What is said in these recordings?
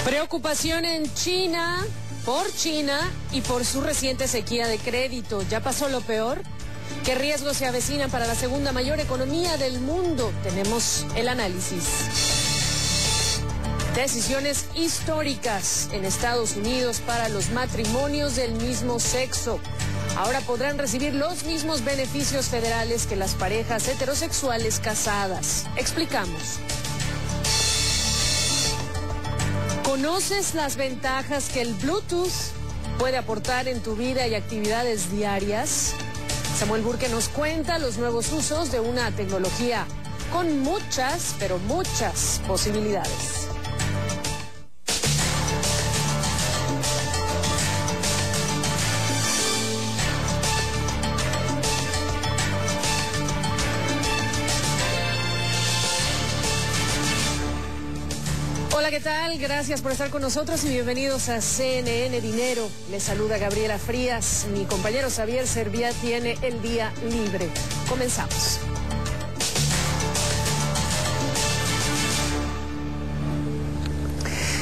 Preocupación en China y por su reciente sequía de crédito. ¿Ya pasó lo peor? ¿Qué riesgos se avecinan para la segunda mayor economía del mundo? Tenemos el análisis. Decisiones históricas en Estados Unidos para los matrimonios del mismo sexo. Ahora podrán recibir los mismos beneficios federales que las parejas heterosexuales casadas. Explicamos. ¿Conoces las ventajas que el Bluetooth puede aportar en tu vida y actividades diarias? Samuel Burke nos cuenta los nuevos usos de una tecnología con muchas, pero muchas posibilidades. Hola, ¿qué tal? Gracias por estar con nosotros y bienvenidos a CNN Dinero. Les saluda Gabriela Frías. Mi compañero Xavier Serviá tiene el día libre. Comenzamos.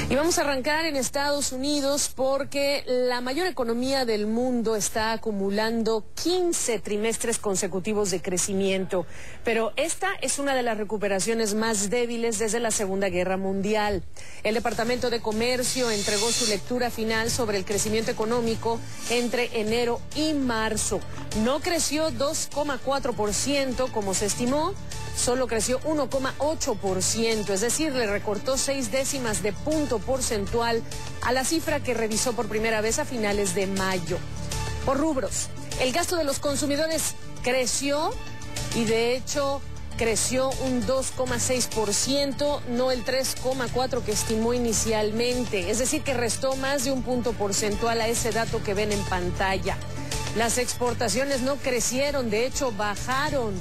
Y vamos a arrancar en Estados Unidos porque la mayor economía del mundo está acumulando 15 trimestres consecutivos de crecimiento. Pero esta es una de las recuperaciones más débiles desde la Segunda Guerra Mundial. El Departamento de Comercio entregó su lectura final sobre el crecimiento económico entre enero y marzo. No creció 2,4% como se estimó. Solo creció 1,8%, es decir, le recortó 6 décimas de punto porcentual a la cifra que revisó por primera vez a finales de mayo. Por rubros, el gasto de los consumidores creció y de hecho creció un 2,6%, no el 3,4% que estimó inicialmente, es decir, que restó más de un punto porcentual a ese dato que ven en pantalla. Las exportaciones no crecieron, de hecho bajaron.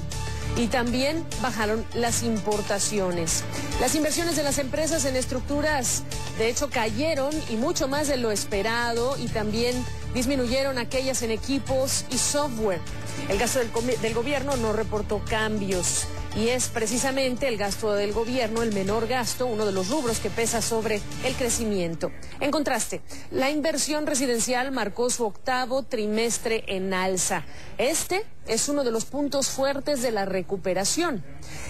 Y también bajaron las importaciones. Las inversiones de las empresas en estructuras, de hecho, cayeron y mucho más de lo esperado y también disminuyeron aquellas en equipos y software. El gasto del gobierno no reportó cambios y es precisamente el gasto del gobierno, el menor gasto, uno de los rubros que pesa sobre el crecimiento. En contraste, la inversión residencial marcó su octavo trimestre en alza. Este es uno de los puntos fuertes de la recuperación.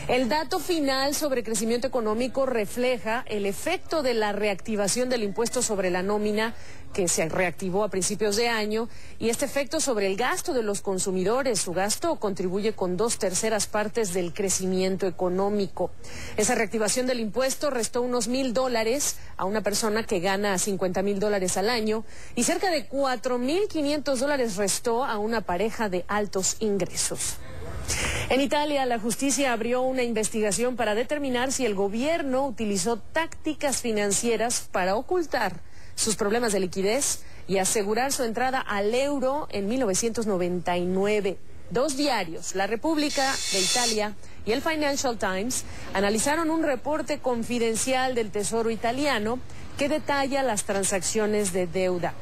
El dato final sobre crecimiento económico refleja el efecto de la reactivación del impuesto sobre la nómina que se reactivó a principios de año y este efecto sobre el gasto de los consumidores. Su gasto contribuye con 2/3 partes del crecimiento económico. Esa reactivación del impuesto restó unos $1,000 a una persona que gana $50,000 al año y cerca de $4,500 restó a una pareja de altos ingresos. En Italia, la justicia abrió una investigación para determinar si el gobierno utilizó tácticas financieras para ocultar sus problemas de liquidez y asegurar su entrada al euro en 1999. Dos diarios, La República de Italia y el Financial Times, analizaron un reporte confidencial del Tesoro italiano que detalla las transacciones de deuda.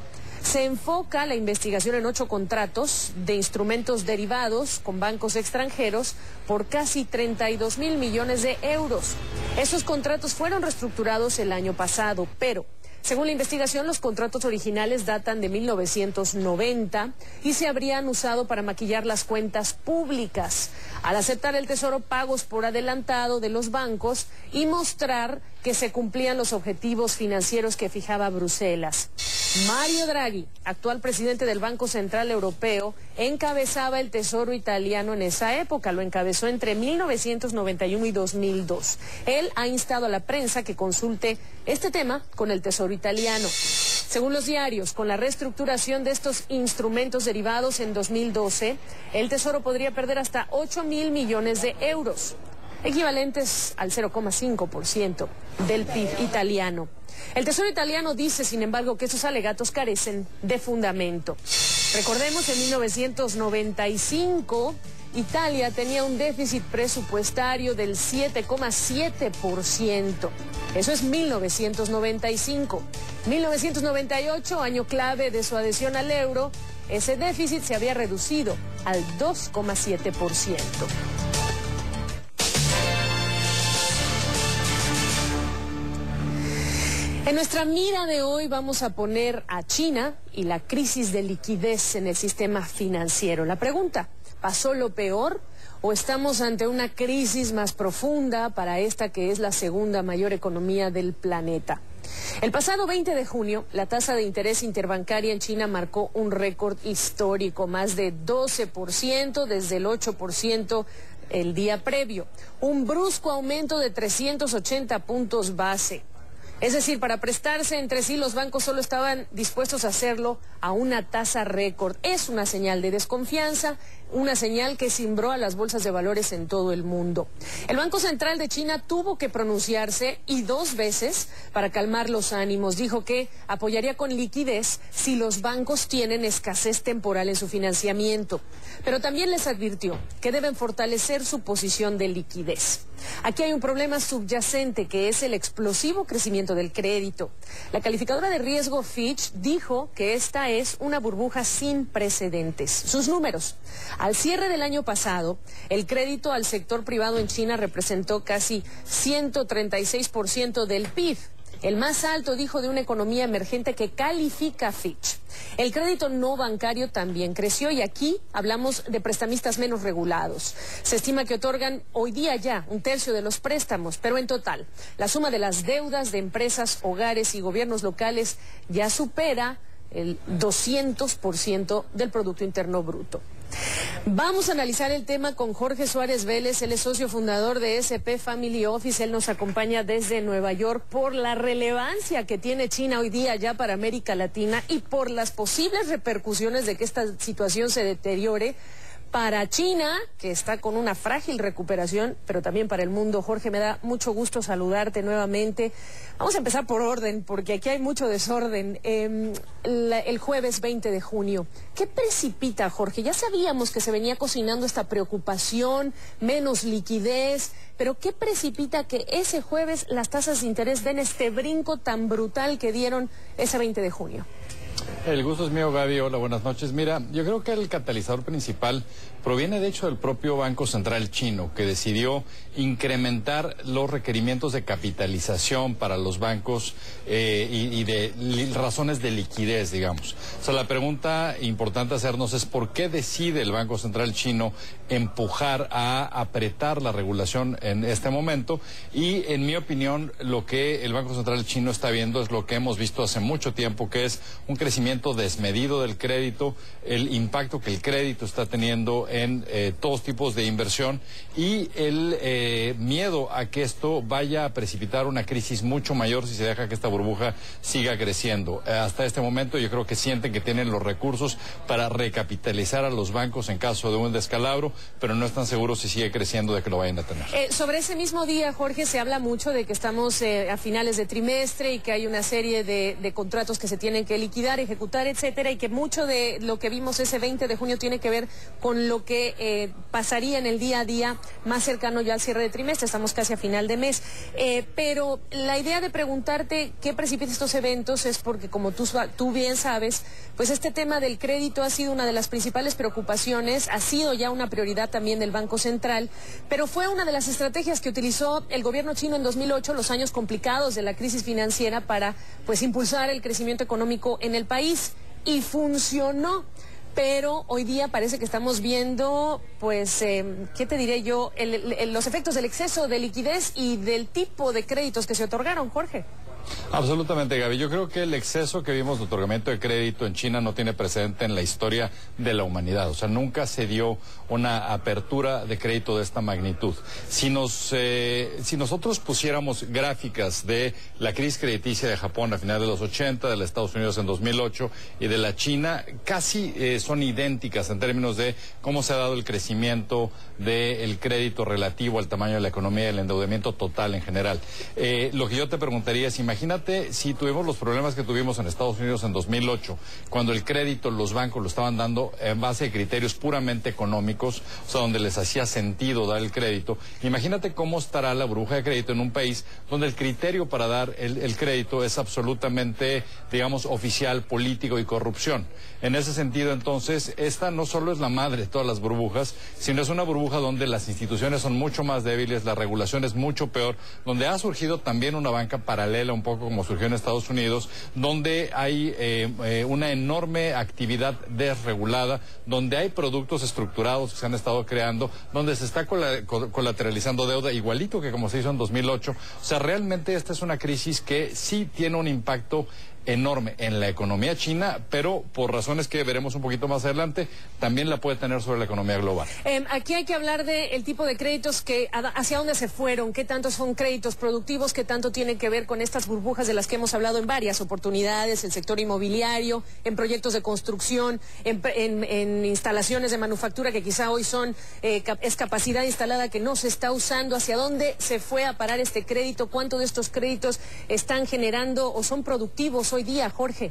Se enfoca la investigación en 8 contratos de instrumentos derivados con bancos extranjeros por casi 32,000 millones de euros. Esos contratos fueron reestructurados el año pasado, pero según la investigación, los contratos originales datan de 1990 y se habrían usado para maquillar las cuentas públicas, al aceptar el Tesoro pagos por adelantado de los bancos y mostrar que se cumplían los objetivos financieros que fijaba Bruselas. Mario Draghi, actual presidente del Banco Central Europeo, encabezaba el Tesoro italiano en esa época. Lo encabezó entre 1991 y 2002. Él ha instado a la prensa que consulte este tema con el Tesoro italiano. Según los diarios, con la reestructuración de estos instrumentos derivados en 2012, el Tesoro podría perder hasta 8,000 millones de euros, equivalentes al 0,5% del PIB italiano. El Tesoro italiano dice, sin embargo, que esos alegatos carecen de fundamento. Recordemos, en 1995, Italia tenía un déficit presupuestario del 7,7%. Eso es 1995. 1998, año clave de su adhesión al euro, ese déficit se había reducido al 2,7%. En nuestra mira de hoy vamos a poner a China y la crisis de liquidez en el sistema financiero. La pregunta, ¿pasó lo peor o estamos ante una crisis más profunda para esta que es la segunda mayor economía del planeta? El pasado 20 de junio, la tasa de interés interbancaria en China marcó un récord histórico, más de 12% desde el 8% el día previo, un brusco aumento de 380 puntos base. Es decir, para prestarse entre sí, los bancos solo estaban dispuestos a hacerlo a una tasa récord. Es una señal de desconfianza, una señal que cimbró a las bolsas de valores en todo el mundo. El Banco Central de China tuvo que pronunciarse y 2 veces para calmar los ánimos. Dijo que apoyaría con liquidez si los bancos tienen escasez temporal en su financiamiento. Pero también les advirtió que deben fortalecer su posición de liquidez. Aquí hay un problema subyacente que es el explosivo crecimiento del crédito. La calificadora de riesgo Fitch dijo que esta es una burbuja sin precedentes. Sus números. Al cierre del año pasado, el crédito al sector privado en China representó casi 136% del PIB. El más alto, dijo, de una economía emergente que califica Fitch. El crédito no bancario también creció y aquí hablamos de prestamistas menos regulados. Se estima que otorgan hoy día ya 1/3 de los préstamos, pero en total, la suma de las deudas de empresas, hogares y gobiernos locales ya supera el 200% del Producto Interno Bruto. Vamos a analizar el tema con Jorge Suárez Vélez, él es socio fundador de SP Family Office, él nos acompaña desde Nueva York por la relevancia que tiene China hoy día ya para América Latina y por las posibles repercusiones de que esta situación se deteriore para China, que está con una frágil recuperación, pero también para el mundo. Jorge, me da mucho gusto saludarte nuevamente. Vamos a empezar por orden, porque aquí hay mucho desorden. El jueves 20 de junio, ¿qué precipita, Jorge? Ya sabíamos que se venía cocinando esta preocupación, menos liquidez, pero ¿qué precipita que ese jueves las tasas de interés den este brinco tan brutal que dieron ese 20 de junio? El gusto es mío, Gaby. Hola, buenas noches. Mira, yo creo que el catalizador principal proviene de hecho del propio Banco Central chino, que decidió incrementar los requerimientos de capitalización para los bancos y de razones de liquidez, digamos. O sea, la pregunta importante a hacernos es por qué decide el Banco Central chino empujar a apretar la regulación en este momento. Y en mi opinión, lo que el Banco Central chino está viendo es lo que hemos visto hace mucho tiempo, que es un crecimiento desmedido del crédito, el impacto que el crédito está teniendo en todos tipos de inversión y el miedo a que esto vaya a precipitar una crisis mucho mayor si se deja que esta burbuja siga creciendo. Hasta este momento yo creo que sienten que tienen los recursos para recapitalizar a los bancos en caso de un descalabro, pero no están seguros si sigue creciendo de que lo vayan a tener. Sobre ese mismo día, Jorge, se habla mucho de que estamos a finales de trimestre y que hay una serie de contratos que se tienen que liquidar, ejecutar, etcétera, y que mucho de lo que vimos ese 20 de junio tiene que ver con lo que pasaría en el día a día más cercano ya al cierre de trimestre. Estamos casi a final de mes. Pero la idea de preguntarte qué precipita estos eventos es porque, como tú bien sabes, pues este tema del crédito ha sido una de las principales preocupaciones, ha sido ya una prioridad también del Banco Central, pero fue una de las estrategias que utilizó el gobierno chino en 2008, los años complicados de la crisis financiera, para pues impulsar el crecimiento económico en el país, y funcionó. Pero hoy día parece que estamos viendo, pues, ¿qué te diré yo? Los efectos del exceso de liquidez y del tipo de créditos que se otorgaron, Jorge. Absolutamente, Gaby. Yo creo que el exceso que vimos de otorgamiento de crédito en China no tiene precedente en la historia de la humanidad. O sea, nunca se dio una apertura de crédito de esta magnitud. Si nosotros pusiéramos gráficas de la crisis crediticia de Japón a finales de los 80, de los Estados Unidos en 2008 y de la China, casi son idénticas en términos de cómo se ha dado el crecimiento del crédito relativo al tamaño de la economía y el endeudamiento total en general. Lo que yo te preguntaría es, imagínate si tuvimos los problemas que tuvimos en Estados Unidos en 2008, cuando el crédito los bancos lo estaban dando en base a criterios puramente económicos, o sea, donde les hacía sentido dar el crédito. Imagínate cómo estará la burbuja de crédito en un país donde el criterio para dar el crédito es absolutamente, digamos, oficial, político y corrupción. En ese sentido, entonces, esta no solo es la madre de todas las burbujas, sino es una burbuja donde las instituciones son mucho más débiles, la regulación es mucho peor, donde ha surgido también una banca paralela un un poco como surgió en Estados Unidos, donde hay una enorme actividad desregulada, donde hay productos estructurados que se han estado creando, donde se está colateralizando deuda, igualito que como se hizo en 2008. O sea, realmente esta es una crisis que sí tiene un impacto enorme en la economía china, pero por razones que veremos un poquito más adelante, también la puede tener sobre la economía global. Aquí hay que hablar del tipo de créditos hacia dónde se fueron, qué tantos son créditos productivos, qué tanto tiene que ver con estas burbujas de las que hemos hablado en varias oportunidades, el sector inmobiliario, en proyectos de construcción, en instalaciones de manufactura que quizá hoy es capacidad instalada que no se está usando, hacia dónde se fue a parar este crédito, cuánto de estos créditos están generando o son productivos hoy día, Jorge.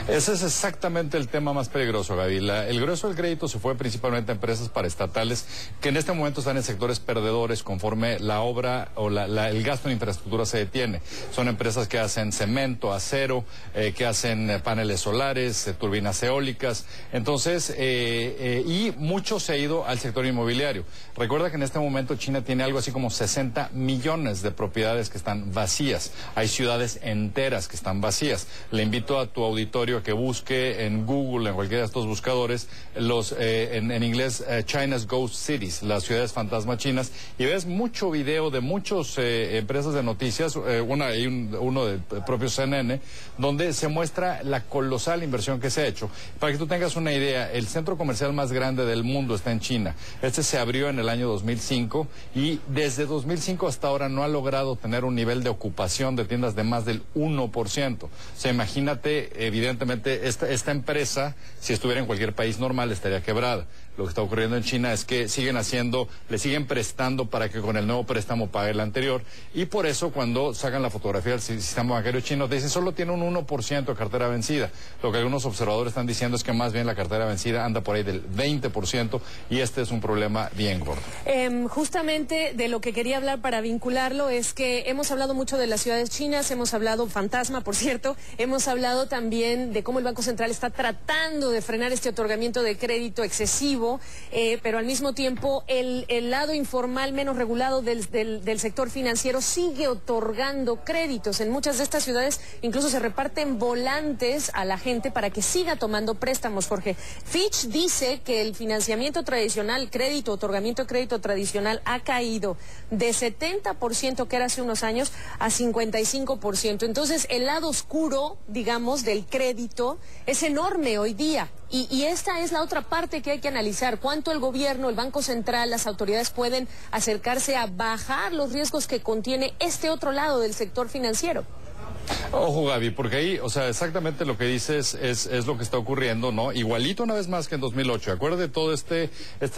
Ese es exactamente el tema más peligroso, Gaby. El grueso del crédito se fue principalmente a empresas paraestatales que en este momento están en sectores perdedores conforme la obra o el gasto en infraestructura se detiene. Son empresas que hacen cemento, acero, que hacen paneles solares, turbinas eólicas. Entonces, y mucho se ha ido al sector inmobiliario. Recuerda que en este momento China tiene algo así como 60 millones de propiedades que están vacías. Hay ciudades enteras que están vacías. Le invito a tu auditorio que busque en Google, en cualquiera de estos buscadores, en inglés China's Ghost Cities, las ciudades fantasma chinas, y ves mucho video de muchas empresas de noticias, uno del propio CNN, donde se muestra la colosal inversión que se ha hecho. Para que tú tengas una idea, el centro comercial más grande del mundo está en China. Este se abrió en el año 2005 y desde 2005 hasta ahora no ha logrado tener un nivel de ocupación de tiendas de más del 1%. O sea, imagínate, evidentemente, esta empresa, si estuviera en cualquier país normal, estaría quebrada. Lo que está ocurriendo en China es que le siguen prestando para que con el nuevo préstamo pague el anterior, y por eso cuando sacan la fotografía del sistema bancario chino te dicen solo tiene un 1% de cartera vencida. Lo que algunos observadores están diciendo es que más bien la cartera vencida anda por ahí del 20%, y este es un problema bien gordo. Justamente de lo que quería hablar para vincularlo es que hemos hablado mucho de las ciudades chinas, hemos hablado fantasma, por cierto, hemos hablado también de cómo el Banco Central está tratando de frenar este otorgamiento de crédito excesivo, pero al mismo tiempo el lado informal menos regulado del sector financiero sigue otorgando créditos. En muchas de estas ciudades incluso se reparten volantes a la gente para que siga tomando préstamos, Jorge. Fitch dice que el financiamiento tradicional, otorgamiento de crédito tradicional ha caído de 70% que era hace unos años a 55%. Entonces el lado oscuro, digamos, del crédito es enorme hoy día. Y esta es la otra parte que hay que analizar. ¿Cuánto el gobierno, el Banco Central, las autoridades pueden acercarse a bajar los riesgos que contiene este otro lado del sector financiero? Ojo, Gaby, porque ahí, o sea, exactamente lo que dices es lo que está ocurriendo, ¿no? Igualito una vez más que en 2008. Acuérdate todo este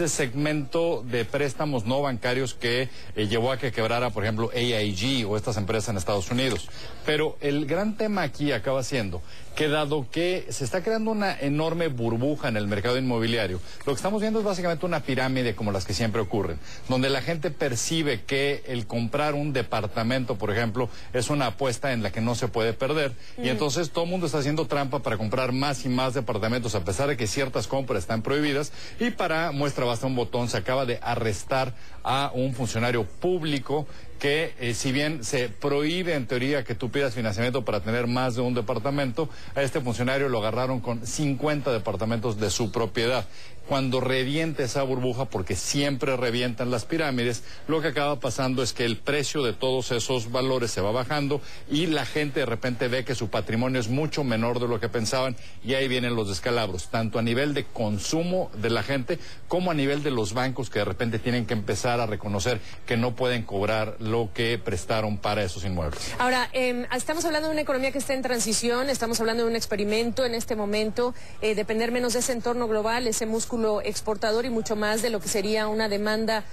segmento de préstamos no bancarios que llevó a que quebrara, por ejemplo, AIG o estas empresas en Estados Unidos. Pero el gran tema aquí acaba siendo que dado que se está creando una enorme burbuja en el mercado inmobiliario, lo que estamos viendo es básicamente una pirámide como las que siempre ocurren, donde la gente percibe que el comprar un departamento, por ejemplo, es una apuesta en la que no se puede perder, y entonces todo el mundo está haciendo trampa para comprar más y más departamentos, a pesar de que ciertas compras están prohibidas, y para muestra basta un botón, se acaba de arrestar a un funcionario público que si bien se prohíbe en teoría que tú pidas financiamiento para tener más de un departamento, a este funcionario lo agarraron con 50 departamentos de su propiedad. Cuando reviente esa burbuja, porque siempre revientan las pirámides, lo que acaba pasando es que el precio de todos esos valores se va bajando y la gente de repente ve que su patrimonio es mucho menor de lo que pensaban, y ahí vienen los descalabros, tanto a nivel de consumo de la gente como a nivel de los bancos, que de repente tienen que empezar a reconocer que no pueden cobrar lo que prestaron para esos inmuebles. Ahora, estamos hablando de una economía que está en transición, estamos hablando de un experimento en este momento, depender menos de ese entorno global, ese músculo exportador, y mucho más de lo que sería una demanda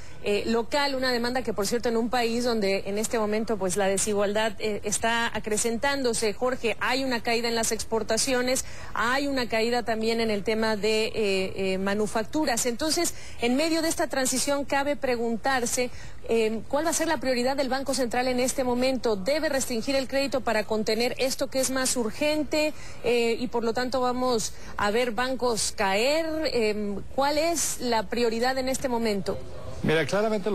local, una demanda que, por cierto, en un país donde en este momento pues la desigualdad está acrecentándose, Jorge, hay una caída en las exportaciones, hay una caída también en el tema de manufacturas. Entonces, en medio de esta transición cabe preguntarse ¿cuál va a ser la prioridad del Banco Central en este momento? ¿Debe restringir el crédito para contener esto que es más urgente y por lo tanto vamos a ver bancos caer? ¿Cuál es la prioridad en este momento? Mira, claramente